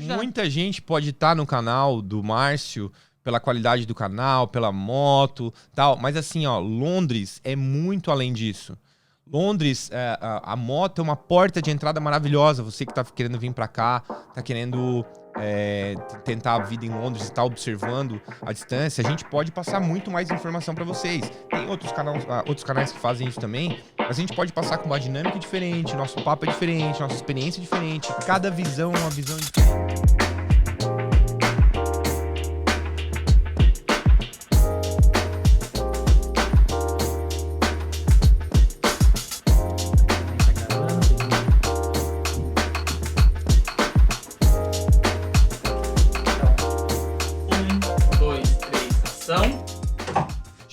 ajudar. Muita gente pode estar no canal do Márcio pela qualidade do canal, pela moto, tal. Mas assim, ó, Londres é muito além disso. Londres, a moto é uma porta de entrada maravilhosa. Você que tá querendo vir para cá, tá querendo tentar a vida em Londres e tá observando a distância, a gente pode passar muito mais informação para vocês. Tem outros canais que fazem isso também, mas a gente pode passar com uma dinâmica diferente, nosso papo é diferente, nossa experiência é diferente, cada visão é uma visão diferente.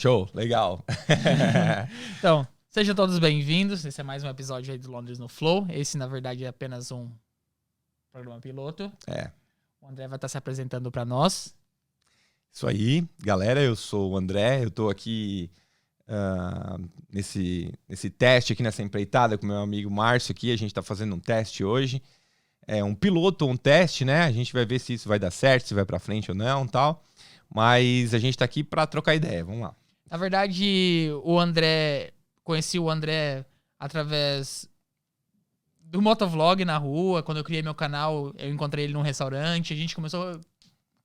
Show, legal. Então, sejam todos bem-vindos. Esse é mais um episódio aí do Londres no Flow. Esse, na verdade, é apenas um programa piloto. O André vai estar se apresentando para nós. Isso aí, galera. Eu sou o André. Eu tô aqui nesse teste aqui, nessa empreitada com meu amigo Márcio aqui. A gente tá fazendo um teste hoje. É um piloto ou um teste, né? A gente vai ver se isso vai dar certo, se vai para frente ou não, tal. Mas a gente tá aqui para trocar ideia. Vamos lá. Na verdade, conheci o André através do motovlog na rua. Quando eu criei meu canal, eu encontrei ele num restaurante, a gente começou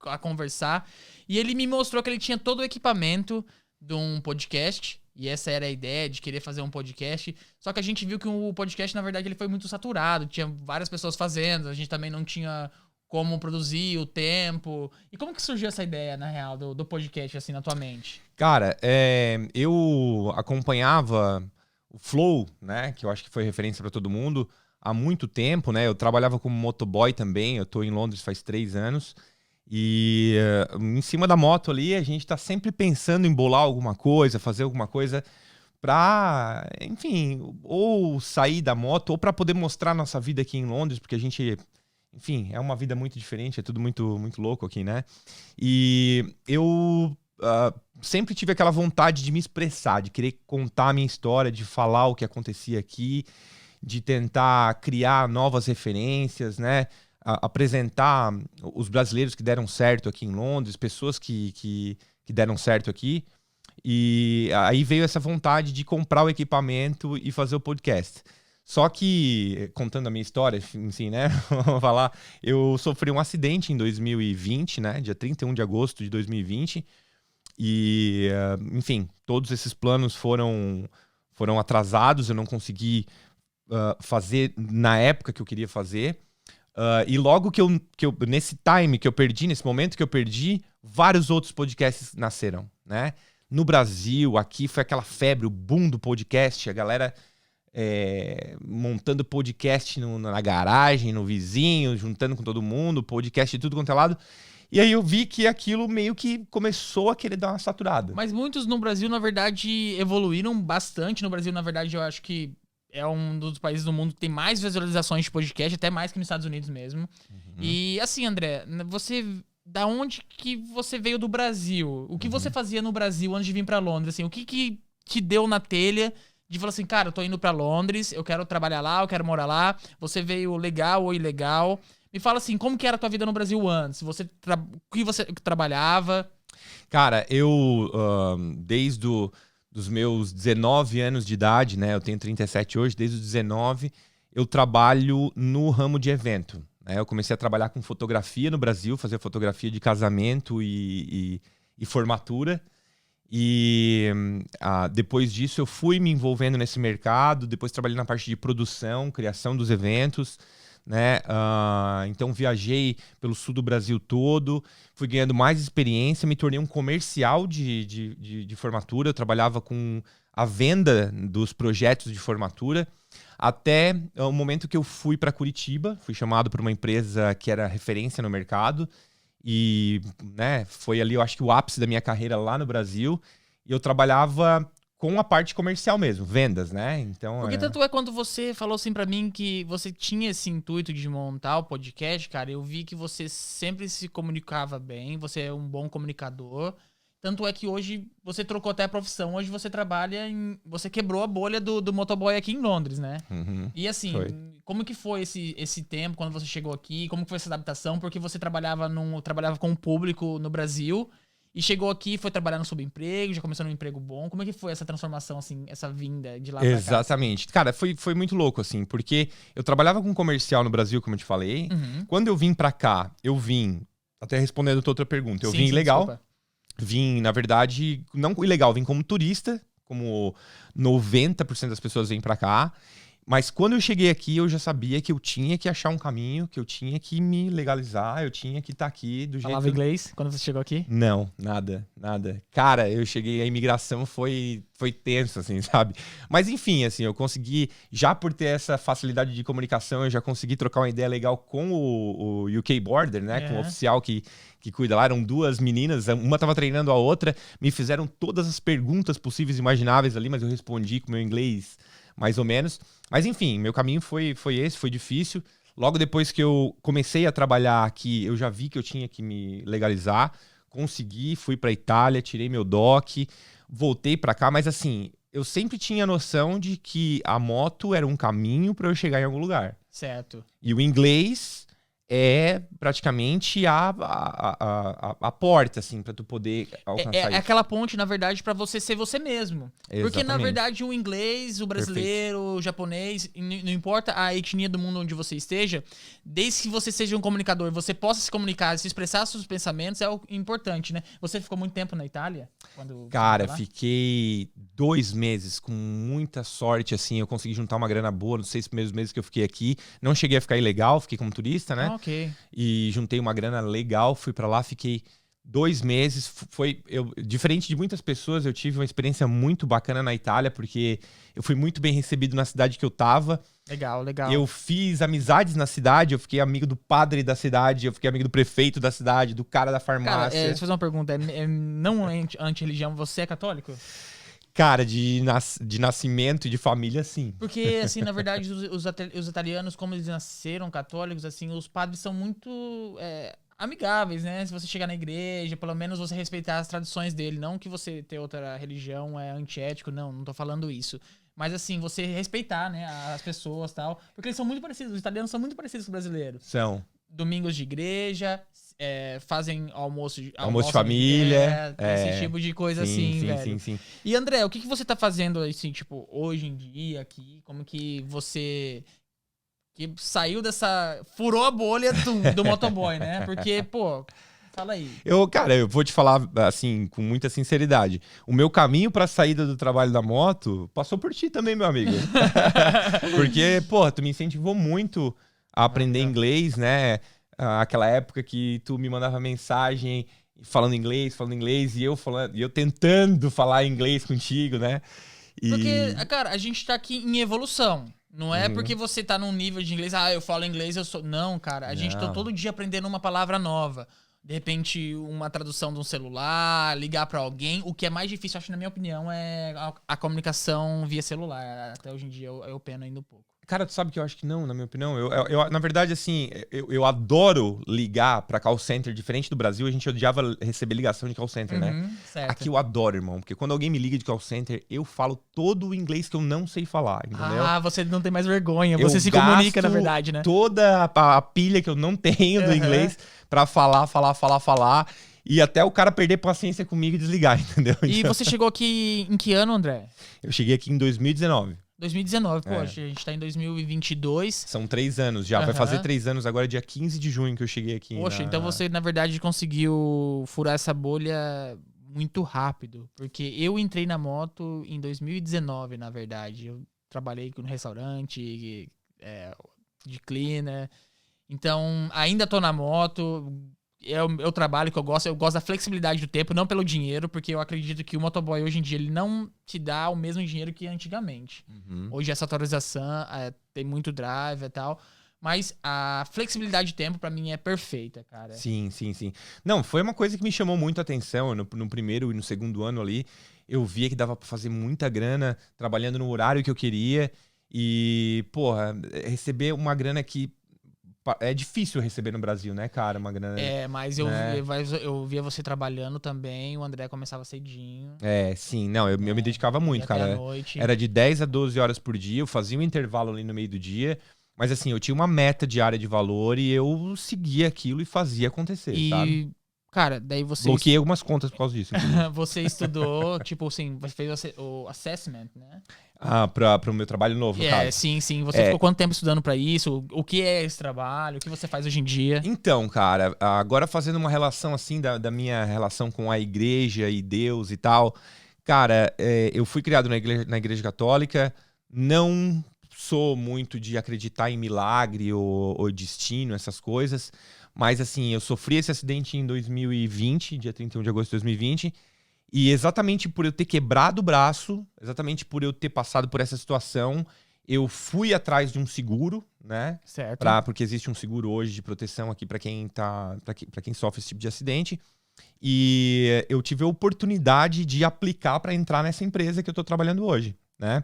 a conversar. E ele me mostrou que ele tinha todo o equipamento de um podcast. E essa era a ideia, de querer fazer um podcast. Só que a gente viu que o podcast, na verdade, ele foi muito saturado. Tinha várias pessoas fazendo, a gente também não tinha como produzir, o tempo. E como que surgiu essa ideia, na real, do podcast, assim, na tua mente? Cara, eu acompanhava o Flow, né? Que eu acho que foi referência para todo mundo há muito tempo, né? Eu trabalhava como motoboy também. Eu tô em Londres faz 3 anos. E em cima da moto ali, a gente tá sempre pensando em bolar alguma coisa, fazer alguma coisa pra, enfim, ou sair da moto, ou pra poder mostrar nossa vida aqui em Londres, porque a gente... Enfim, é uma vida muito diferente, é tudo muito, muito louco aqui, né? E eu sempre tive aquela vontade de me expressar, de querer contar a minha história, de falar o que acontecia aqui, de tentar criar novas referências, né? Apresentar os brasileiros que deram certo aqui em Londres, pessoas que deram certo aqui. E aí veio essa vontade de comprar o equipamento e fazer o podcast. Só que, contando a minha história, assim, né? Vamos falar, eu sofri um acidente em 2020, né? Dia 31 de agosto de 2020. E, enfim, todos esses planos foram atrasados. Eu não consegui fazer na época que eu queria fazer. E logo que eu, nesse time que eu perdi, nesse momento que eu perdi, vários outros podcasts nasceram, né? No Brasil, aqui foi aquela febre, o boom do podcast, a galera... montando podcast na garagem, no vizinho, juntando com todo mundo, podcast de tudo quanto é lado. E aí eu vi que aquilo meio que começou a querer dar uma saturada. Mas muitos no Brasil, na verdade, evoluíram bastante. No Brasil, na verdade, eu acho que é um dos países do mundo que tem mais visualizações de podcast, até mais que nos Estados Unidos mesmo. E assim, André, da onde que você veio do Brasil? O que você fazia no Brasil antes de vir pra Londres? Assim, o que te deu na telha de falar assim, cara, eu tô indo pra Londres, eu quero trabalhar lá, eu quero morar lá. Você veio legal ou ilegal? Me fala assim, como que era a tua vida no Brasil antes? O que você trabalhava? Cara, eu, desde dos meus 19 anos de idade, né? Eu tenho 37 hoje, desde os 19, eu trabalho no ramo de evento. Né? Eu comecei a trabalhar com fotografia no Brasil, fazer fotografia de casamento e formatura. E depois disso eu fui me envolvendo nesse mercado, depois trabalhei na parte de produção, criação dos eventos, né? Então viajei pelo sul do Brasil todo, fui ganhando mais experiência, me tornei um comercial de formatura, eu trabalhava com a venda dos projetos de formatura, até o momento que eu fui para Curitiba, fui chamado por uma empresa que era referência no mercado, e, né, foi ali, eu acho que o ápice da minha carreira lá no Brasil. E eu trabalhava com a parte comercial mesmo, vendas, né? Então, porque tanto é quando você falou assim pra mim que você tinha esse intuito de montar o podcast, cara, eu vi que você sempre se comunicava bem, você é um bom comunicador. Tanto é que hoje você trocou até a profissão. Hoje você trabalha Você quebrou a bolha do motoboy aqui em Londres, né? E assim, Foi. como que foi esse tempo quando você chegou aqui? Como que foi essa adaptação? Porque você trabalhava com o público no Brasil e chegou aqui, foi trabalhar no subemprego, já começou num emprego bom. Como é que foi essa transformação, assim, essa vinda de lá pra cá? Exatamente. Cara, foi muito louco, assim, porque eu trabalhava com comercial no Brasil, como eu te falei. Quando eu vim pra cá, até respondendo a tua outra pergunta, eu vim legal. Desculpa. Vim, na verdade, não ilegal, vim como turista, como 90% das pessoas vêm pra cá. Mas quando eu cheguei aqui, eu já sabia que eu tinha que achar um caminho, que eu tinha que me legalizar, eu tinha que estar aqui do jeito... Falava inglês quando você chegou aqui? Não, nada. Cara, eu cheguei, a imigração foi tenso, assim, sabe? Mas enfim, assim, eu consegui, já por ter essa facilidade de comunicação, eu já consegui trocar uma ideia legal com o UK Border, né? Com o oficial que cuida lá. Eram duas meninas, uma tava treinando a outra, me fizeram todas as perguntas possíveis e imagináveis ali, mas eu respondi com meu inglês mais ou menos. Mas enfim, meu caminho foi esse, foi difícil. Logo depois que eu comecei a trabalhar aqui, eu já vi que eu tinha que me legalizar. Consegui, fui pra Itália, tirei meu DOC, voltei pra cá. Mas assim, eu sempre tinha noção de que a moto era um caminho pra eu chegar em algum lugar. Certo. E o inglês é praticamente a porta, assim, pra tu poder alcançar isso. É aquela ponte, na verdade, pra você ser você mesmo. Exatamente. Porque, na verdade, o inglês, o brasileiro, o japonês, não importa a etnia do mundo onde você esteja, desde que você seja um comunicador, você possa se comunicar, se expressar seus pensamentos, é o importante, né? Você ficou muito tempo na Itália? Cara, fiquei 2 meses, com muita sorte, assim, eu consegui juntar uma grana boa nos 6 primeiros meses que eu fiquei aqui. Não cheguei a ficar ilegal, fiquei como turista, né? Ok. E juntei uma grana legal, fui pra lá, fiquei 2 meses. Diferente de muitas pessoas, eu tive uma experiência muito bacana na Itália, porque eu fui muito bem recebido na cidade que eu tava. Legal. Eu fiz amizades na cidade, eu fiquei amigo do padre da cidade, eu fiquei amigo do prefeito da cidade, do cara da farmácia. Cara, deixa eu fazer uma pergunta. Não anti-religião, você é católico? Cara, de nascimento e de família, sim. Porque, assim, na verdade, os italianos, como eles nasceram católicos, assim, os padres são muito amigáveis, né? Se você chegar na igreja, pelo menos você respeitar as tradições dele. Não que você ter outra religião é antiético, não tô falando isso. Mas, assim, você respeitar, né, as pessoas e tal. Porque eles são muito parecidos, os italianos são muito parecidos com os brasileiros. São. Domingos de igreja, fazem almoço de família. Esse tipo de coisa, sim, assim, sim, velho. Sim. E, André, o que você tá fazendo, assim, tipo, hoje em dia aqui? Como que você... que saiu furou a bolha do motoboy, né? Porque, pô... Fala aí. Cara, eu vou te falar, assim, com muita sinceridade. O meu caminho pra saída do trabalho da moto passou por ti também, meu amigo. Porque, pô, tu me incentivou muito a aprender inglês, né? Aquela época que tu me mandava mensagem falando inglês, e eu tentando falar inglês contigo, né? Porque, cara, a gente tá aqui em evolução. Não é porque você tá num nível de inglês, eu falo inglês, eu sou... Não, cara, a gente tá todo dia aprendendo uma palavra nova. De repente, uma tradução de um celular, ligar pra alguém. O que é mais difícil, acho, na minha opinião, é a comunicação via celular. Até hoje em dia eu peno ainda um pouco. Cara, tu sabe que eu acho que não, na minha opinião. Eu na verdade, assim, eu adoro ligar pra call center. Diferente do Brasil, a gente odiava receber ligação de call center, né? Certo. Aqui eu adoro, irmão. Porque quando alguém me liga de call center, eu falo todo o inglês que eu não sei falar, entendeu? Você não tem mais vergonha. Você se comunica, na verdade, né? Toda a pilha que eu não tenho do inglês pra falar. E até o cara perder paciência comigo e desligar, entendeu? E você chegou aqui em que ano, André? Eu cheguei aqui em 2019. 2019, a gente tá em 2022. São 3 anos já. Vai fazer 3 anos agora, dia 15 de junho que eu cheguei aqui. Poxa, então você, na verdade, conseguiu furar essa bolha muito rápido. Porque eu entrei na moto em 2019, na verdade. Eu trabalhei no restaurante, de cleaner. Então, ainda tô na moto. É o trabalho que eu gosto da flexibilidade do tempo, não pelo dinheiro, porque eu acredito que o motoboy hoje em dia ele não te dá o mesmo dinheiro que antigamente. Hoje essa atualização tem muito drive e tal, mas a flexibilidade de tempo pra mim é perfeita, cara. Sim. Não, foi uma coisa que me chamou muito a atenção no primeiro e no segundo ano ali. Eu via que dava pra fazer muita grana trabalhando no horário que eu queria e, porra, receber uma grana que é difícil receber no Brasil, né, cara? Uma grana. Mas eu via você trabalhando também, o André começava cedinho. Sim, não, eu me dedicava muito, até cara. a noite. Era de 10 a 12 horas por dia, eu fazia um intervalo ali no meio do dia, mas assim, eu tinha uma meta diária de valor e eu seguia aquilo e fazia acontecer, sabe? Cara, daí você... Bloqueei algumas contas por causa disso. Você estudou, tipo assim, fez o assessment, né? Pro meu trabalho novo, no caso. Sim. Você ficou quanto tempo estudando pra isso? O que é esse trabalho? O que você faz hoje em dia? Então, cara, agora fazendo uma relação assim da minha relação com a igreja e Deus e tal. Cara, eu fui criado na igreja católica, não sou muito de acreditar em milagre ou destino, essas coisas. Mas assim, eu sofri esse acidente em 2020, dia 31 de agosto de 2020. E exatamente por eu ter quebrado o braço, exatamente por eu ter passado por essa situação, eu fui atrás de um seguro, né? Certo. Porque existe um seguro hoje de proteção aqui para quem sofre esse tipo de acidente. E eu tive a oportunidade de aplicar para entrar nessa empresa que eu tô trabalhando hoje, né?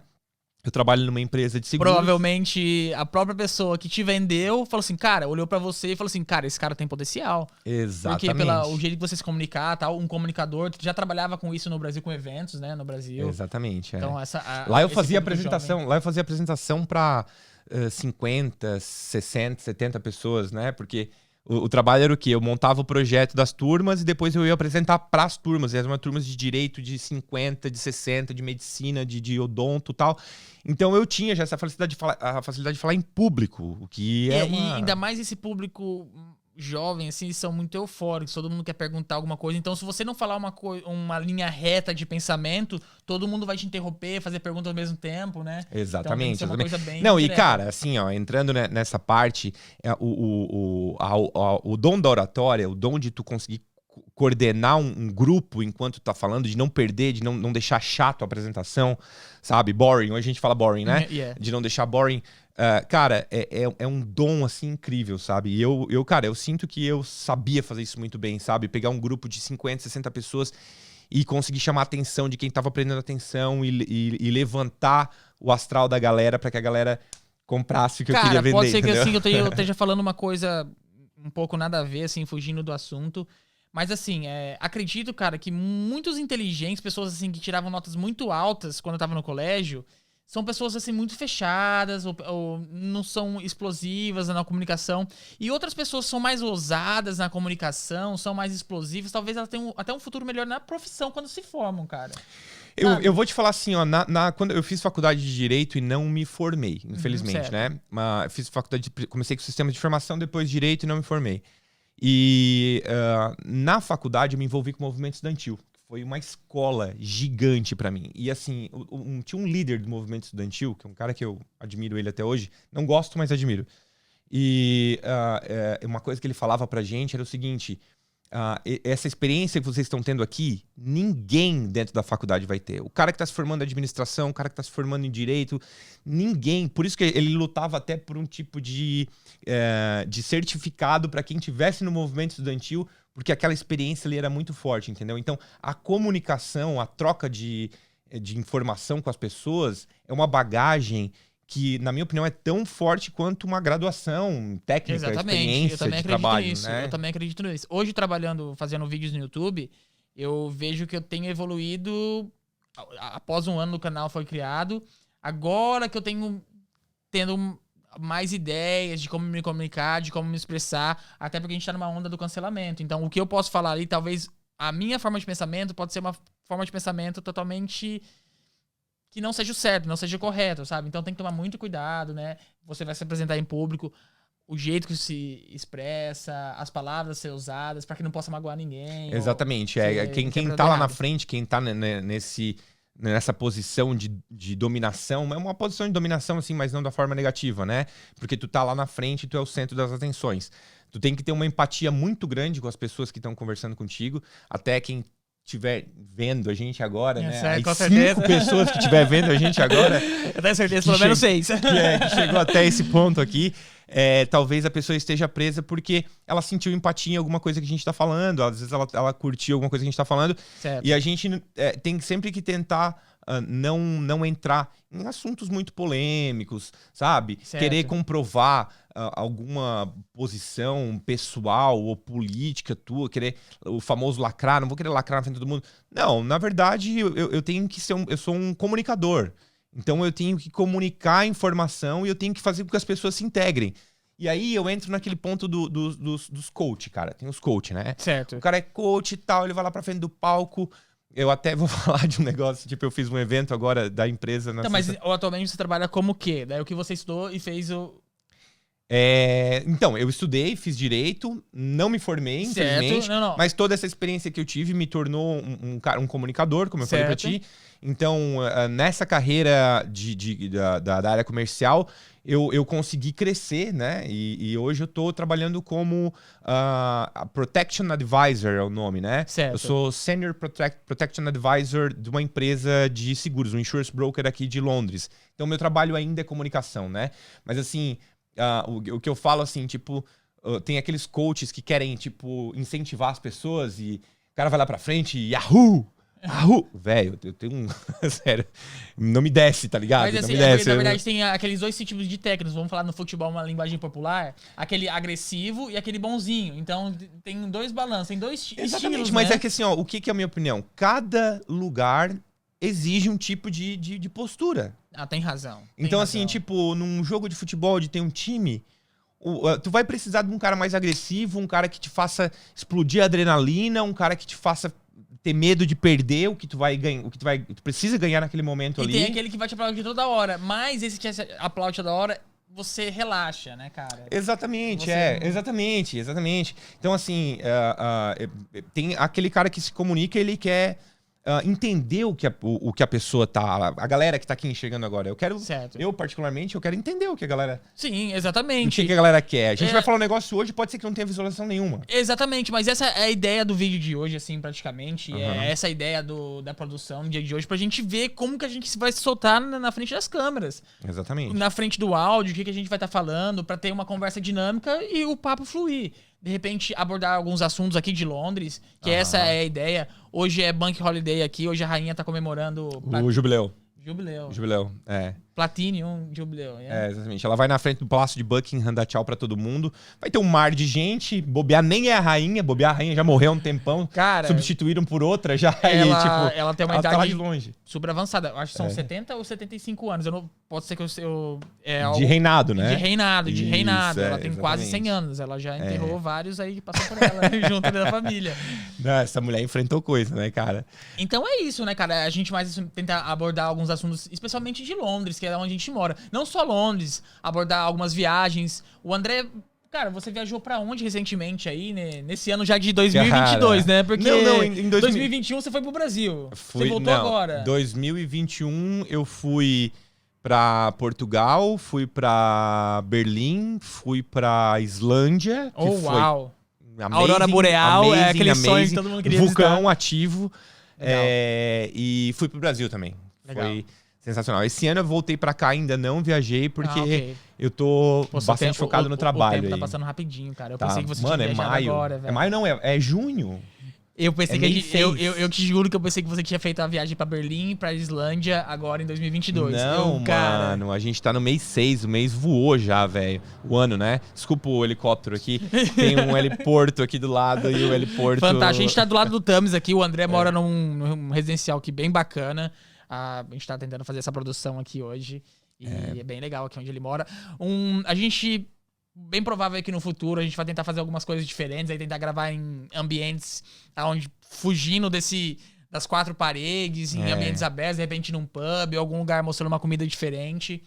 Eu trabalho numa empresa de seguros. Provavelmente a própria pessoa que te vendeu falou assim, cara, olhou pra você e falou assim, cara, esse cara tem potencial. Exatamente. Porque pelo jeito que você se comunicar, tal, um comunicador, tu já trabalhava com isso no Brasil, com eventos, né, no Brasil. Exatamente. Então, lá eu fazia apresentação para 50, 60, 70 pessoas, né? Porque o trabalho era o quê? Eu montava o projeto das turmas e depois eu ia apresentar para as turmas. Eram turmas de direito de 50, de 60, de medicina, de odonto e tal. Então eu tinha já essa facilidade de falar em público, o que E ainda mais esse público jovem, assim, são muito eufóricos, todo mundo quer perguntar alguma coisa. Então, se você não falar uma linha reta de pensamento, todo mundo vai te interromper, fazer perguntas ao mesmo tempo, né? Exatamente. Então, tem que ser uma coisa bem não, direta. E cara, assim, ó, entrando nessa parte, o dom da oratória, o dom de tu conseguir coordenar um grupo enquanto tá falando, de não perder, de não deixar chato a apresentação, sabe? Boring, hoje a gente fala boring, né? Yeah. De não deixar boring. Cara, é um dom, assim, incrível, sabe? E cara, eu sinto que eu sabia fazer isso muito bem, sabe? Pegar um grupo de 50, 60 pessoas e conseguir chamar a atenção de quem tava prestando atenção e levantar o astral da galera pra que a galera comprasse o que eu queria vender, pode ser entendeu? que assim, eu esteja falando uma coisa um pouco nada a ver, assim, fugindo do assunto. Mas assim, acredito, cara, que muitos inteligentes, pessoas assim que tiravam notas muito altas quando eu tava no colégio, são pessoas assim muito fechadas ou não são explosivas na comunicação. E outras pessoas são mais ousadas na comunicação, são mais explosivas. Talvez elas tenham até um futuro melhor na profissão quando se formam, cara. Eu vou te falar assim, ó, quando eu fiz faculdade de Direito e não me formei, infelizmente, né? Mas fiz comecei com sistema de informação, depois Direito e não me formei. E na faculdade eu me envolvi com o movimento estudantil. Foi uma escola gigante pra mim. E assim, tinha um líder do movimento estudantil, que é um cara que eu admiro ele até hoje. Não gosto, mas admiro. E uma coisa que ele falava pra gente era o seguinte: essa experiência que vocês estão tendo aqui, ninguém dentro da faculdade vai ter. O cara que está se formando em administração, o cara que está se formando em direito, ninguém. Por isso que ele lutava até por um tipo de certificado para quem estivesse no movimento estudantil, porque aquela experiência ali era muito forte, entendeu? Então, a comunicação, a troca de informação com as pessoas é uma bagagem que, na minha opinião, é tão forte quanto uma graduação técnica, experiência de trabalho, né? Eu também acredito nisso. Hoje, fazendo vídeos no YouTube, eu vejo que eu tenho evoluído após um ano no canal foi criado. Agora que eu tendo mais ideias de como me comunicar, de como me expressar, até porque a gente tá numa onda do cancelamento. Então, o que eu posso falar ali, talvez a minha forma de pensamento pode ser uma forma de pensamento totalmente que não seja o certo, não seja o correto, sabe? Então tem que tomar muito cuidado, né? Você vai se apresentar em público, o jeito que se expressa, as palavras a ser usadas, pra que não possa magoar ninguém. Exatamente. Quem tá lá na frente, quem tá nessa posição de dominação, é uma posição de dominação, assim, mas não da forma negativa, né? Porque tu tá lá na frente e tu é o centro das atenções. Tu tem que ter uma empatia muito grande com as pessoas que estão conversando contigo, até quem estiver vendo a gente agora, né? Com As certeza. 5 pessoas que estiver vendo a gente agora... Eu tenho certeza, pelo menos 6. Que chegou até esse ponto aqui. Talvez a pessoa esteja presa porque ela sentiu empatia em alguma coisa que a gente tá falando. Às vezes ela curtiu alguma coisa que a gente tá falando. Certo. E a gente tem sempre que tentar não entrar em assuntos muito polêmicos, sabe? Certo. Querer comprovar alguma posição pessoal ou política tua, querer o famoso lacrar, não vou querer lacrar na frente de todo mundo. Não, na verdade, eu tenho que ser eu sou um comunicador. Então eu tenho que comunicar a informação e eu tenho que fazer com que as pessoas se integrem. E aí eu entro naquele ponto dos coach, cara. Tem os coach, né? Certo. O cara é coach e tal, ele vai lá pra frente do palco. Eu até vou falar de um negócio, tipo, eu fiz um evento agora da empresa. Então, mas atualmente você trabalha como o quê? Daí o que você estudou e fez o... Então, eu estudei, fiz direito, não me formei, infelizmente, não. mas toda essa experiência que eu tive me tornou um comunicador, como eu falei pra ti. Então, nessa carreira da área comercial, eu consegui crescer, né? E hoje eu tô trabalhando como Protection Advisor, é o nome, né? Certo. Eu sou Senior Protection Advisor de uma empresa de seguros, um insurance broker aqui de Londres. Então, meu trabalho ainda é comunicação, né? Mas assim... o que eu falo, assim, tipo, tem aqueles coaches que querem, tipo, incentivar as pessoas e o cara vai lá pra frente e Yahoo! Velho, eu tenho um... Sério, não me desce, tá ligado? Mas assim, não me desce. na verdade tem aqueles dois tipos de técnicos, vamos falar no futebol, uma linguagem popular, aquele agressivo e aquele bonzinho. Então tem dois balanços, tem dois estilos, Exatamente, mas né? é que assim, ó, o que é a minha opinião? Cada lugar exige um tipo de postura. Tem razão. Então, assim, tipo, num jogo de futebol, de ter um time, tu vai precisar de um cara mais agressivo, um cara que te faça explodir a adrenalina, um cara que te faça ter medo de perder o que tu precisa ganhar naquele momento ali. E tem aquele que vai te aplaudir toda hora, mas esse que aplaude toda hora, você relaxa, né, cara? Exatamente, exatamente. Então, assim, tem aquele cara que se comunica, ele quer... entender o que a pessoa tá... A galera que tá aqui enxergando agora. Eu, particularmente, eu quero entender o que a galera... Sim, exatamente. O que a galera quer. A gente vai falar um negócio hoje, pode ser que não tenha visualização nenhuma. Exatamente, mas essa é a ideia do vídeo de hoje, assim, praticamente. É essa a ideia da produção no dia de hoje, pra gente ver como que a gente vai se soltar na frente das câmeras. Exatamente. Na frente do áudio, o que a gente vai estar falando, pra ter uma conversa dinâmica e o papo fluir. De repente, abordar alguns assuntos aqui de Londres, que essa é a ideia. Hoje é Bank Holiday aqui, hoje a rainha tá comemorando... O jubileu. Jubileu, é. Platinum, jubileu. Exatamente. Ela vai na frente do Palácio de Buckingham dar tchau pra todo mundo. Vai ter um mar de gente. Bobear nem é a rainha. Bobear a rainha já morreu há um tempão. Cara... Substituíram por outra já. Ela tem uma idade tá lá de longe. super avançada. Eu acho que são 70 ou 75 anos. Pode ser que eu de reinado, né? De reinado. Isso, ela tem quase 100 anos. Ela já enterrou vários aí que passou por ela, junto da família. Não, essa mulher enfrentou coisa, né, cara? Então é isso, né, cara? A gente mais tenta abordar alguns assuntos, especialmente de Londres, que é onde a gente mora. Não só Londres, abordar algumas viagens. O André... Cara, você viajou pra onde recentemente aí, né? Nesse ano já de 2022, cara, né? Porque em 2021 você foi pro Brasil. Você voltou agora. 2021 eu fui pra Portugal, fui pra Berlim, fui pra Islândia. Uau! A Aurora Boreal é aquele sonho que todo mundo queria vulcão visitar. Ativo. E fui pro Brasil também. Legal. Foi sensacional. Esse ano eu voltei pra cá, ainda não viajei, porque eu tô bastante focado no trabalho. O tempo tá aí. passando rapidinho, cara. Eu pensei que você tinha viajado maio. agora, velho. É maio não, é junho. Eu pensei eu te juro que eu pensei que você tinha feito a viagem pra Berlim, pra Islândia, agora em 2022. Não, mano, a gente tá no mês 6, o mês voou já, velho. O ano, né? Desculpa o helicóptero aqui. Tem um heliporto aqui do lado e o heliporto... Fantástico. A gente tá do lado do Thames aqui, o André mora num residencial aqui bem bacana. A gente tá tentando fazer essa produção aqui hoje. E é bem legal aqui onde ele mora. A gente... Bem provável que no futuro a gente vai tentar fazer algumas coisas diferentes, aí tentar gravar em ambientes onde fugindo das quatro paredes, em ambientes abertos, de repente num pub, ou algum lugar mostrando uma comida diferente.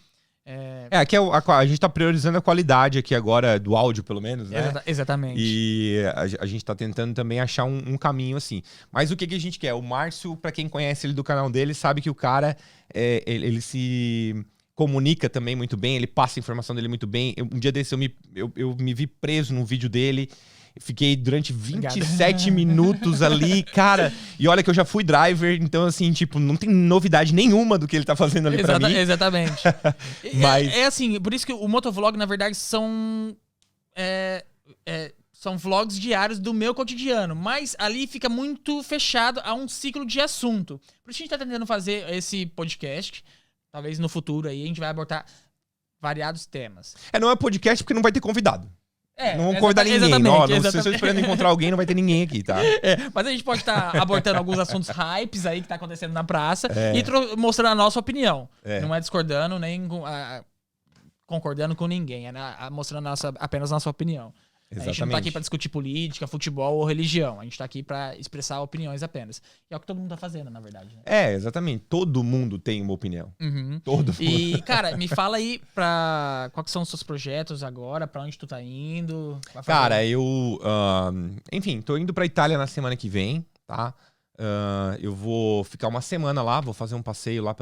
Aqui a gente tá priorizando a qualidade aqui agora, do áudio pelo menos, né? Exatamente. E a gente tá tentando também achar um caminho assim. Mas o que a gente quer? O Márcio, pra quem conhece ele do canal dele, sabe que o cara, ele se... comunica também muito bem, ele passa a informação dele muito bem. Um dia desse eu me vi preso num vídeo dele, fiquei durante 27 minutos ali, cara. E olha que eu já fui driver, então assim, tipo, não tem novidade nenhuma do que ele tá fazendo ali pra mim. Exatamente. Mas... assim, por isso que o motovlog, na verdade, são São vlogs diários do meu cotidiano. Mas ali fica muito fechado a um ciclo de assunto. Por isso a gente tá tentando fazer esse podcast. Talvez no futuro aí a gente vai abordar variados temas. Não é podcast porque não vai ter convidado. Não vamos convidar ninguém. Exatamente. Se vocês esperando encontrar alguém, não vai ter ninguém aqui, tá? Mas a gente pode estar abordando alguns assuntos hypes aí que tá acontecendo na praça e mostrando a nossa opinião. Não é discordando nem concordando com ninguém. Mostrando apenas a nossa opinião. Exatamente. A gente não tá aqui pra discutir política, futebol ou religião. A gente tá aqui pra expressar opiniões apenas. E é o que todo mundo tá fazendo, na verdade. Né? Exatamente. Todo mundo tem uma opinião. Uhum. Todo mundo. E, cara, me fala aí quais são os seus projetos agora, pra onde tu tá indo. Cara, eu... enfim, tô indo pra Itália na semana que vem, tá? Eu vou ficar uma semana lá, vou fazer um passeio lá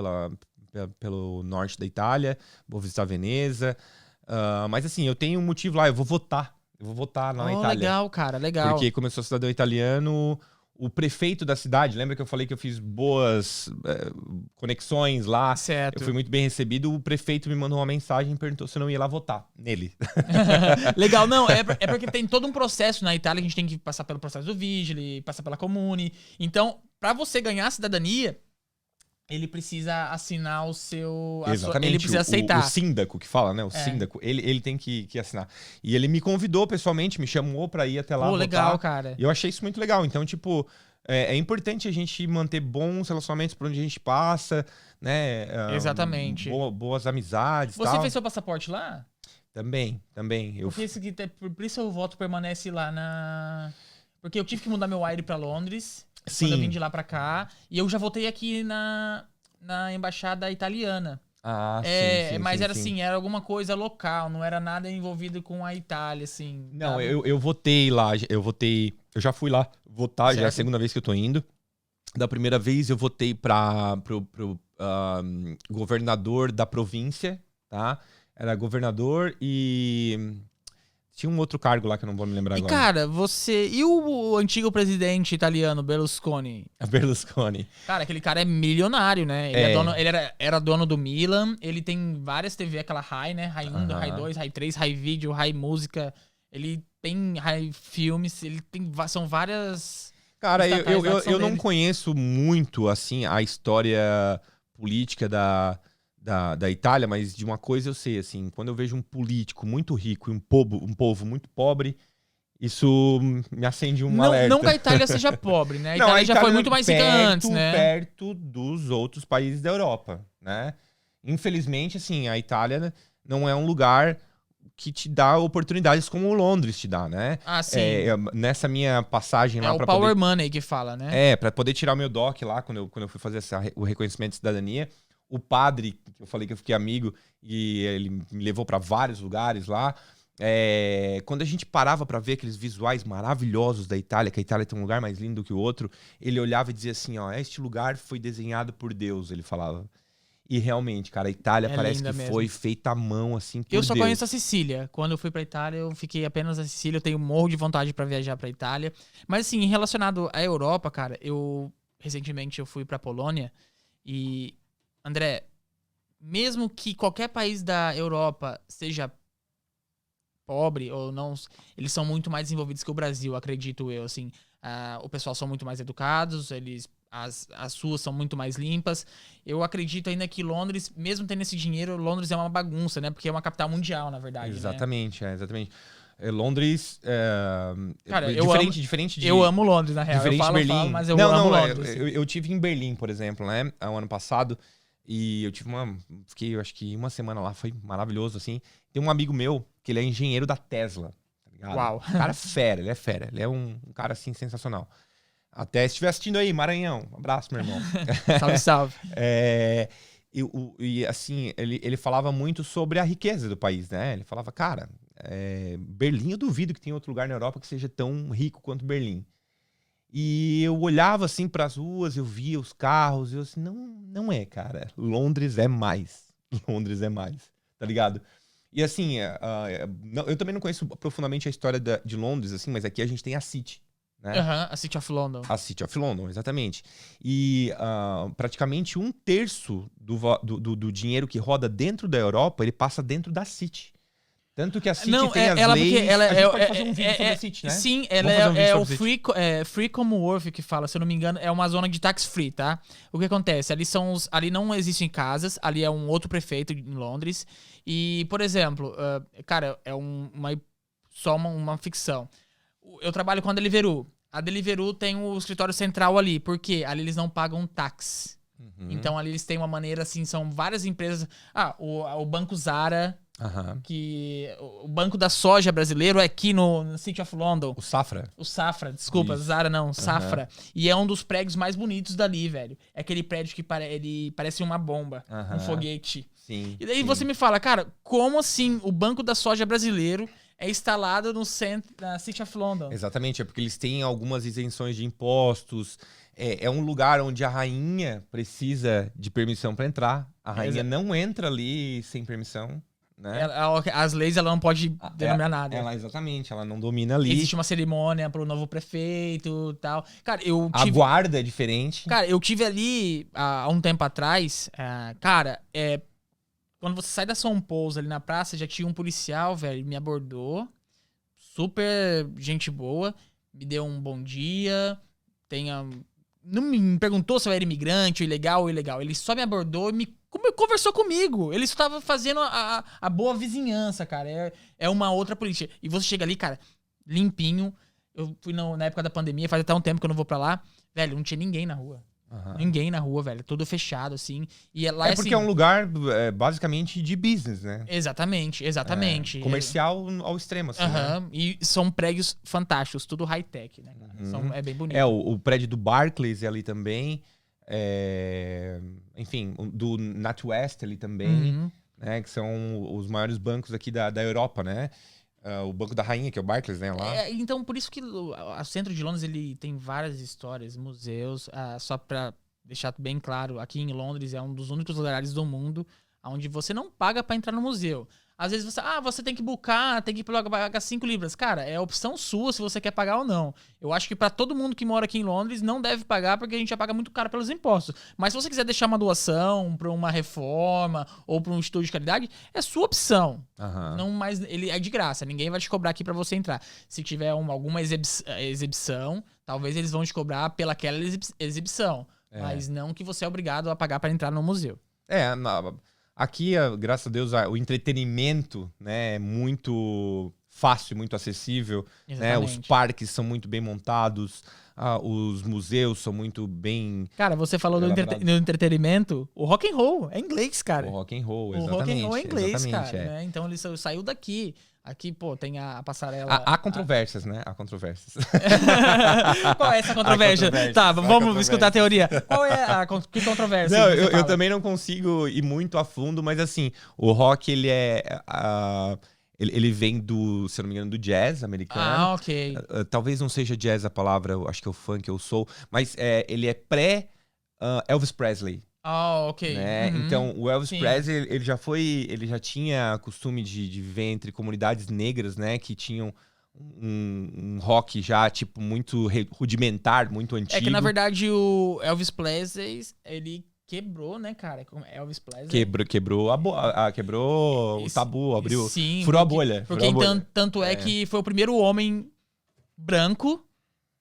pelo norte da Itália, vou visitar Veneza. Mas assim, eu tenho um motivo lá, eu vou votar lá na Itália. Legal, cara, legal. Porque como eu sou cidadão italiano, o prefeito da cidade, lembra que eu falei que eu fiz boas conexões lá? Certo. Eu fui muito bem recebido, o prefeito me mandou uma mensagem e perguntou se eu não ia lá votar nele. Legal, não, é porque tem todo um processo na Itália, que a gente tem que passar pelo processo do Vigili, passar pela Comune. Então, pra você ganhar a cidadania, ele precisa assinar o seu... Exatamente. Ele precisa aceitar. O síndaco que fala, né? O síndaco. Ele tem que assinar. E ele me convidou pessoalmente, me chamou pra ir até lá votar. Legal, cara. E eu achei isso muito legal. Então, tipo, é importante a gente manter bons relacionamentos por onde a gente passa, né? Exatamente. Boas amizades. Você fez seu passaporte lá? Também. Por isso o voto permanece lá na... Porque eu tive que mudar meu aire pra Londres... Sim. Quando eu vim de lá pra cá. E eu já voltei aqui na embaixada italiana. Sim. Mas era assim, era alguma coisa local, não era nada envolvido com a Itália, assim. Não, eu votei lá, eu já fui lá votar, Certo. já é a segunda vez que eu tô indo. Da primeira vez eu votei pro governador da província, tá? Era governador e... Tinha um outro cargo lá que eu não vou me lembrar agora. E, cara, você... E o antigo presidente italiano, Berlusconi? Berlusconi. Cara, aquele cara é milionário, né? Ele era dono do Milan. Ele tem várias TV, aquela Rai, né? Rai 1, Rai 2, Rai 3, Rai Vídeo, Rai Música. Ele tem Rai Filmes. São várias... Cara, eu não conheço muito, assim, a história política da Itália, mas de uma coisa eu sei, assim, quando eu vejo um político muito rico e um povo muito pobre, isso me acende um alerta. Não que a Itália seja pobre, né? A Itália já foi muito mais rica antes, né? Perto dos outros países da Europa, né? Infelizmente, assim, a Itália não é um lugar que te dá oportunidades como Londres te dá, né? Sim. Nessa minha passagem lá... É o Power Money que fala, né? Pra poder tirar o meu DOC lá, quando eu fui fazer o reconhecimento de cidadania, o padre, que eu falei que eu fiquei amigo, e ele me levou para vários lugares lá. Quando a gente parava para ver aqueles visuais maravilhosos da Itália, que a Itália tem um lugar mais lindo que o outro, ele olhava e dizia assim, este lugar foi desenhado por Deus, ele falava. E realmente, cara, a Itália parece que foi feita à mão, assim, por Deus. Eu só conheço a Sicília. Quando eu fui pra Itália, eu fiquei apenas na Sicília. Eu tenho morro de vontade para viajar pra Itália. Mas, assim, relacionado à Europa, cara, recentemente eu fui pra Polônia e... André, mesmo que qualquer país da Europa seja pobre ou não, eles são muito mais desenvolvidos que o Brasil, acredito eu, assim. O pessoal são muito mais educados, as ruas são muito mais limpas. Eu acredito ainda que Londres, mesmo tendo esse dinheiro, Londres é uma bagunça, né? Porque é uma capital mundial, na verdade. Exatamente, né? Exatamente. Londres cara, diferente de... Eu amo Londres, na real. Diferente eu falo, de Berlim. Mas eu amo Londres. Eu tive em Berlim, por exemplo, né? O ano passado. E eu fiquei, eu acho que uma semana lá, foi maravilhoso, assim. Tem um amigo meu, que ele é engenheiro da Tesla, tá ligado? Uau. O cara é fera. Ele é um cara, assim, sensacional. Até se estiver assistindo aí, Maranhão, um abraço, meu irmão. Salve, salve. E assim, ele falava muito sobre a riqueza do país, né? Ele falava, cara, Berlim, eu duvido que tenha outro lugar na Europa que seja tão rico quanto Berlim. E eu olhava assim para as ruas, eu via os carros, e eu assim, não é, cara. Londres é mais. Londres é mais, tá ligado? E assim, eu também não conheço profundamente a história de Londres, assim, mas aqui a gente tem a City, né? A City of London. A City of London, exatamente. E praticamente 1/3 do dinheiro que roda dentro da Europa, ele passa dentro da City. Tanto que a City Não, tem as ela leis... porque ela a gente pode fazer um vídeo sobre a City, né? Sim, Vamos ela fazer um vídeo é o sobre a City. Free Commonwealth que fala, se eu não me engano, é uma zona de tax free, tá? O que acontece? Ali não existem casas, ali é um outro prefeito em Londres. E, por exemplo, cara, é só uma ficção. Eu trabalho com a Deliveroo. A Deliveroo tem o escritório central ali, porque ali eles não pagam tax. Então ali eles têm uma maneira assim, são várias empresas. O Banco Zara, que o Banco da Soja brasileiro é aqui no City of London. O Safra. O Safra, desculpa, Isso. Zara não, Safra. E é um dos prédios mais bonitos dali, velho. É aquele prédio que ele parece uma bomba, um foguete. Sim. E daí você me fala, cara, como assim o Banco da Soja brasileiro é instalado no centro, na City of London? Exatamente, é porque eles têm algumas isenções de impostos. É um lugar onde a rainha precisa de permissão para entrar. A rainha não entra ali sem permissão, né? As leis ela não pode denominar nada. Exatamente, ela não domina ali. Existe uma cerimônia pro novo prefeito e tal. Cara, A guarda é diferente. Cara, eu tive ali há um tempo atrás, quando você sai da São Paulo ali na praça, já tinha um policial, velho, me abordou, super gente boa, me deu um bom dia, não me perguntou se eu era imigrante, ilegal ou ilegal. Ele só me abordou e conversou comigo. Ele estava fazendo a boa vizinhança, cara. É uma outra política. E você chega ali, cara, limpinho. Eu fui na época da pandemia, faz até um tempo que eu não vou pra lá. Velho, não tinha ninguém na rua. Ninguém na rua, velho. Tudo fechado, assim. E lá porque assim, é um lugar basicamente de business, né? Exatamente. Comercial ao extremo, assim. Né? E são prédios fantásticos, tudo high-tech, né, cara? É bem bonito. O prédio do Barclays é ali também. Enfim, do NatWest ali também. Né, que são os maiores bancos aqui da Europa, né? O Banco da Rainha, que é o Barclays, né? Lá. Então, por isso que o centro de Londres ele tem várias histórias, museus. Só pra deixar bem claro, aqui em Londres é um dos únicos lugares do mundo onde você não paga pra entrar no museu. Às vezes você tem que buscar, tem que pagar 5 libras. Cara, é opção sua se você quer pagar ou não. Eu acho que pra todo mundo que mora aqui em Londres não deve pagar porque a gente já paga muito caro pelos impostos. Mas se você quiser deixar uma doação pra uma reforma ou pra um estudo de caridade, é sua opção. Não mais, ele é de graça, ninguém vai te cobrar aqui pra você entrar. Se tiver alguma exibição, talvez eles vão te cobrar pelaquela exibição. Mas não que você é obrigado a pagar pra entrar no museu. Aqui, graças a Deus, o entretenimento, né, é muito fácil, muito acessível. Né? Os parques são muito bem montados, os museus são muito bem... Cara, você falou do entretenimento, o rock and roll é inglês, cara. O rock and roll, exatamente. O rock and roll é inglês, cara. Né? Então ele saiu daqui. Aqui, pô, tem a passarela... Há controvérsias, né? Há controvérsias. Qual é essa controvérsia? Tá, vamos escutar a teoria. Qual é que controvérsia? Não, eu também não consigo ir muito a fundo, mas assim, o rock, ele ele vem se eu não me engano, do jazz americano. Ok. Talvez não seja jazz a palavra, eu acho que é o funk, eu sou, mas ele é pré-Elvis Presley. Ok. Né? Então, o Elvis Presley, ele já tinha costume de viver entre comunidades negras, né? Que tinham um rock já, tipo, muito rudimentar, muito antigo. É que, na verdade, o Elvis Presley, ele quebrou, né, cara? Elvis Presley. Quebrou o tabu, abriu. Sim, furou a bolha. Porque tanto é que foi o primeiro homem branco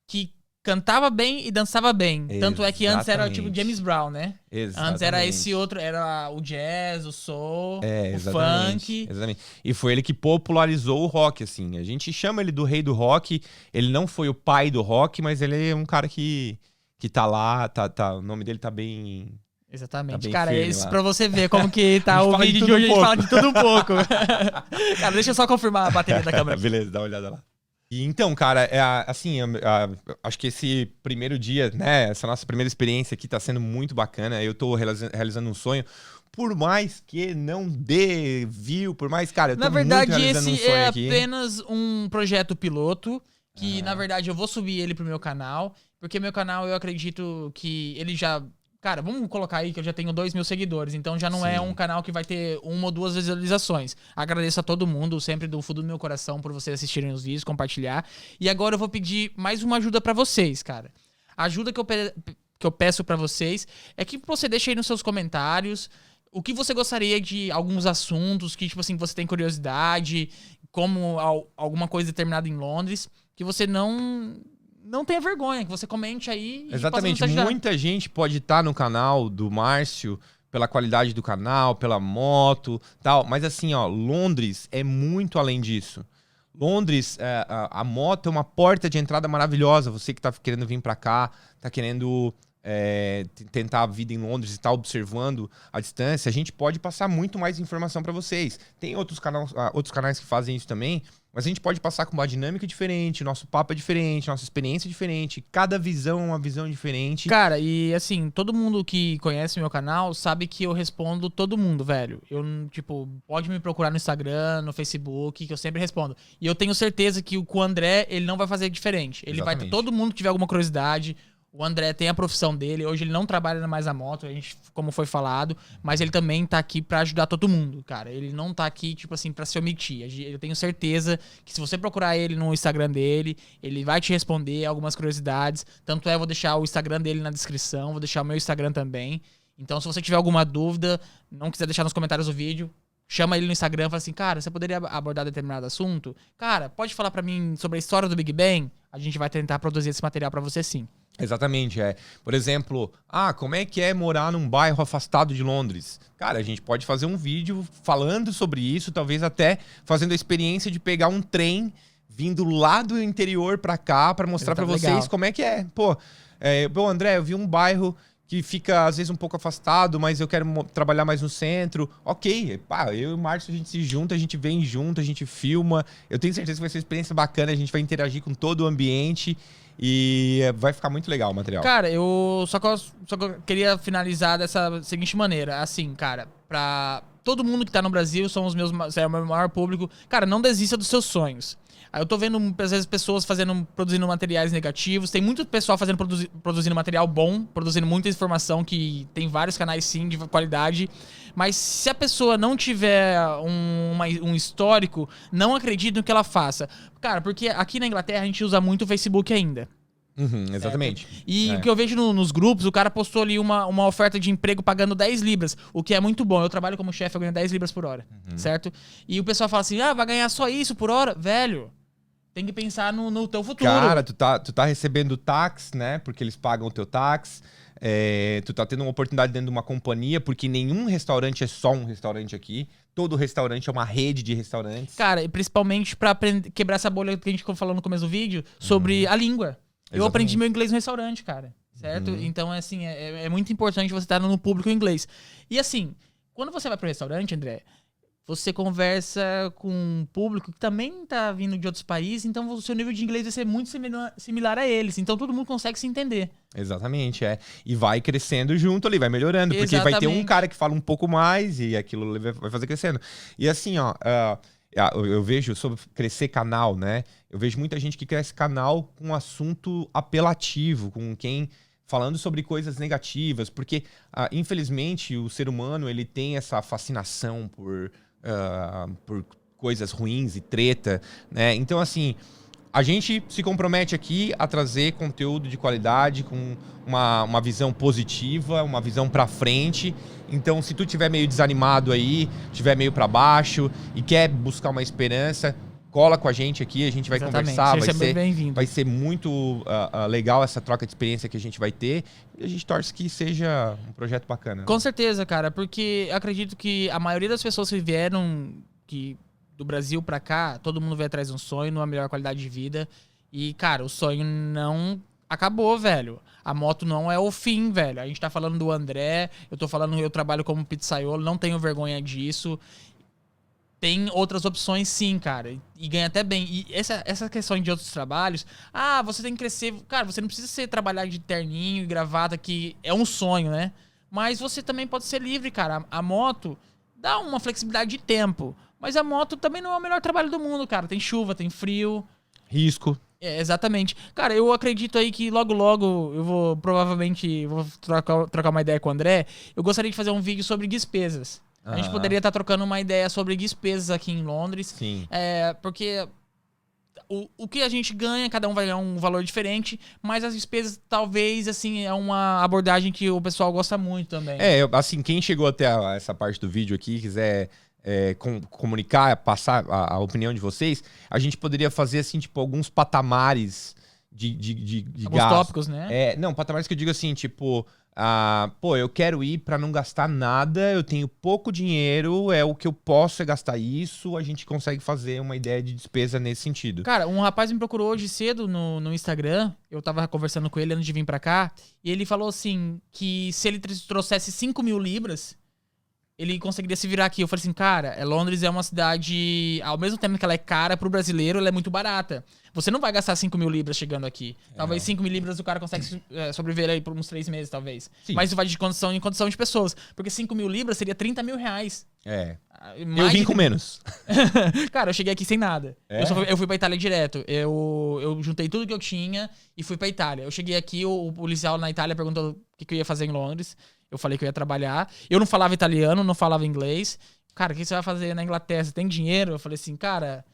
que cantava bem e dançava bem. Exatamente. Tanto é que antes era tipo James Brown, né? Exatamente. Antes era esse outro, era o jazz, o soul, o funk. Exatamente. E foi ele que popularizou o rock, assim. A gente chama ele do rei do rock. Ele não foi o pai do rock, mas ele é um cara que tá lá, o nome dele tá bem... Exatamente. Tá bem cara, firme isso lá. pra você ver como que tá o vídeo de hoje, a gente fala de tudo um pouco. Cara, deixa eu só confirmar a bateria da câmera. Beleza, dá uma olhada lá. E então, cara, acho que esse primeiro dia, né, essa nossa primeira experiência aqui tá sendo muito bacana. Eu tô realizando um sonho. Por mais que não dê view, por mais, cara, eu tô na verdade, muito realizando um sonho é aqui. apenas um projeto piloto, que na verdade eu vou subir ele pro meu canal, porque meu canal eu acredito que ele já... Cara, vamos colocar aí que eu já tenho 2.000 seguidores, então já não é um canal que vai ter 1 ou 2 visualizações. Agradeço a todo mundo, sempre do fundo do meu coração, por vocês assistirem os vídeos, compartilhar. E agora eu vou pedir mais uma ajuda pra vocês, cara. A ajuda que eu peço pra vocês é que você deixe aí nos seus comentários o que você gostaria de alguns assuntos que, tipo assim, você tem curiosidade, como alguma coisa determinada em Londres, que você não tenha vergonha, que você comente aí e Exatamente. possa nos ajudar. Muita gente pode estar no canal do Márcio pela qualidade do canal, pela moto, tal. Mas assim, ó, Londres é muito além disso. Londres, a moto é uma porta de entrada maravilhosa. Você que tá querendo vir para cá, tá querendo tentar a vida em Londres e tá observando a distância, a gente pode passar muito mais informação para vocês. Tem outros canais que fazem isso também, mas a gente pode passar com uma dinâmica diferente, nosso papo é diferente, nossa experiência é diferente, cada visão é uma visão diferente. Cara, e assim, todo mundo que conhece meu canal sabe que eu respondo todo mundo, velho. Eu, tipo, pode me procurar no Instagram, no Facebook, que eu sempre respondo. E eu tenho certeza que com o André, ele não vai fazer diferente. Ele vai ter todo mundo que tiver alguma curiosidade. O André tem a profissão dele, hoje ele não trabalha mais na moto, a gente, como foi falado, mas ele também tá aqui pra ajudar todo mundo, cara. Ele não tá aqui, tipo assim, pra se omitir. Eu tenho certeza que se você procurar ele no Instagram dele, ele vai te responder algumas curiosidades. Tanto é, eu vou deixar o Instagram dele na descrição, vou deixar o meu Instagram também. Então, se você tiver alguma dúvida, não quiser deixar nos comentários do vídeo, chama ele no Instagram e fala assim, cara, você poderia abordar determinado assunto? Cara, pode falar pra mim sobre a história do Big Bang? A gente vai tentar produzir esse material pra você sim. Exatamente, Por exemplo, como é que é morar num bairro afastado de Londres? Cara, a gente pode fazer um vídeo falando sobre isso, talvez até fazendo a experiência de pegar um trem vindo lá do interior pra cá, pra mostrar pra vocês legal. Como é que é. Pô, André, eu vi um bairro que fica às vezes um pouco afastado, mas eu quero trabalhar mais no centro. Ok, eu e o Márcio, a gente se junta, a gente vem junto, a gente filma. Eu tenho certeza que vai ser uma experiência bacana, a gente vai interagir com todo o ambiente e vai ficar muito legal o material. Cara, só que eu queria finalizar dessa seguinte maneira. Assim, cara, pra todo mundo que tá no Brasil, é o meu maior público. Cara, não desista dos seus sonhos. Aí eu tô vendo, às vezes, pessoas produzindo materiais negativos. Tem muito pessoal produzindo material bom, produzindo muita informação, que tem vários canais, sim, de qualidade. Mas se a pessoa não tiver um histórico, não acredite no que ela faça. Cara, porque aqui na Inglaterra a gente usa muito o Facebook ainda. Exatamente. E o que eu vejo nos grupos, o cara postou ali uma oferta de emprego pagando 10 libras, o que é muito bom. Eu trabalho como chefe, eu ganho 10 libras por hora, certo? E o pessoal fala assim, vai ganhar só isso por hora? Velho, tem que pensar no teu futuro. Cara, tu tá recebendo tax, né? Porque eles pagam o teu tax. Tu tá tendo uma oportunidade dentro de uma companhia, porque nenhum restaurante é só um restaurante aqui. Todo restaurante é uma rede de restaurantes. Cara, e principalmente pra quebrar essa bolha que a gente falou no começo do vídeo, sobre a língua. Eu aprendi meu inglês no restaurante, cara. Certo? Então, assim, é muito importante você estar no público inglês. E assim, quando você vai pro restaurante, André, você conversa com um público que também tá vindo de outros países, então o seu nível de inglês vai ser muito similar a eles. Então todo mundo consegue se entender. Exatamente, E vai crescendo junto ali, vai melhorando. Porque vai ter um cara que fala um pouco mais e aquilo vai fazer crescendo. E assim, eu vejo sobre crescer canal, né? Eu vejo muita gente que cresce canal com um assunto apelativo, com quem falando sobre coisas negativas, porque infelizmente o ser humano ele tem essa fascinação por coisas ruins e treta, né? Então assim, a gente se compromete aqui a trazer conteúdo de qualidade, com uma visão positiva, uma visão pra frente. Então, se tu tiver meio desanimado aí, tiver meio pra baixo e quer buscar uma esperança, cola com a gente aqui, a gente vai conversar. Vai ser muito legal essa troca de experiência que a gente vai ter. E a gente torce que seja um projeto bacana. Com certeza, cara, porque acredito que a maioria das pessoas que vieram do Brasil pra cá, todo mundo veio atrás de um sonho, numa melhor qualidade de vida. E, cara, o sonho não acabou, velho. A moto não é o fim, velho. A gente tá falando do André, eu trabalho como pizzaiolo, não tenho vergonha disso. Tem outras opções sim, cara. E ganha até bem. E essa questão de outros trabalhos, você tem que crescer. Cara, você não precisa trabalhar de terninho e gravata, que é um sonho, né? Mas você também pode ser livre, cara. A moto dá uma flexibilidade de tempo. Mas a moto também não é o melhor trabalho do mundo, cara. Tem chuva, tem frio. Risco. Exatamente. Cara, eu acredito aí que logo eu vou trocar uma ideia com o André. Eu gostaria de fazer um vídeo sobre despesas. A gente poderia estar trocando uma ideia sobre despesas aqui em Londres. Sim. Porque o que a gente ganha, cada um vai ganhar um valor diferente, mas as despesas, talvez, assim, é uma abordagem que o pessoal gosta muito também. Assim, quem chegou até essa parte do vídeo aqui, quiser comunicar, passar a opinião de vocês, a gente poderia fazer, assim, tipo, alguns patamares de Alguns gasto. tópicos, né? Não, patamares que eu digo assim, tipo... pô, eu quero ir pra não gastar nada, eu tenho pouco dinheiro, o que eu posso é gastar isso, a gente consegue fazer uma ideia de despesa nesse sentido. Cara, um rapaz me procurou hoje cedo no Instagram, eu tava conversando com ele antes de vir pra cá, e ele falou assim, que se ele trouxesse 5.000 libras, ele conseguiria se virar aqui. Eu falei assim, cara, Londres é uma cidade, ao mesmo tempo que ela é cara, pro brasileiro ela é muito barata. Você não vai gastar 5.000 libras chegando aqui. Talvez 5.000 libras o cara consegue sobreviver aí por uns 3 meses, talvez. Sim. Mas isso vai de condição em condição de pessoas. Porque 5.000 libras seria 30 mil reais. Eu vim com menos. Cara, eu cheguei aqui sem nada. Eu fui pra Itália direto. Eu juntei tudo que eu tinha e fui pra Itália. Eu cheguei aqui, o policial na Itália perguntou o que eu ia fazer em Londres. Eu falei que eu ia trabalhar. Eu não falava italiano, não falava inglês. Cara, o que você vai fazer na Inglaterra? Você tem dinheiro? Eu falei assim, cara,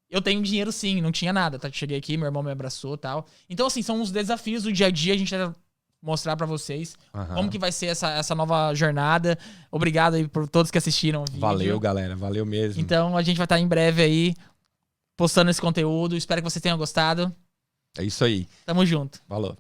eu tenho dinheiro sim, não tinha nada. Tá? Cheguei aqui, meu irmão me abraçou e tal. Então, assim, são uns desafios do dia a dia. A gente vai mostrar pra vocês como que vai ser essa nova jornada. Obrigado aí por todos que assistiram o vídeo. Valeu, galera. Valeu mesmo. Então, a gente vai estar em breve aí postando esse conteúdo. Espero que você tenha gostado. É isso aí. Tamo junto. Falou.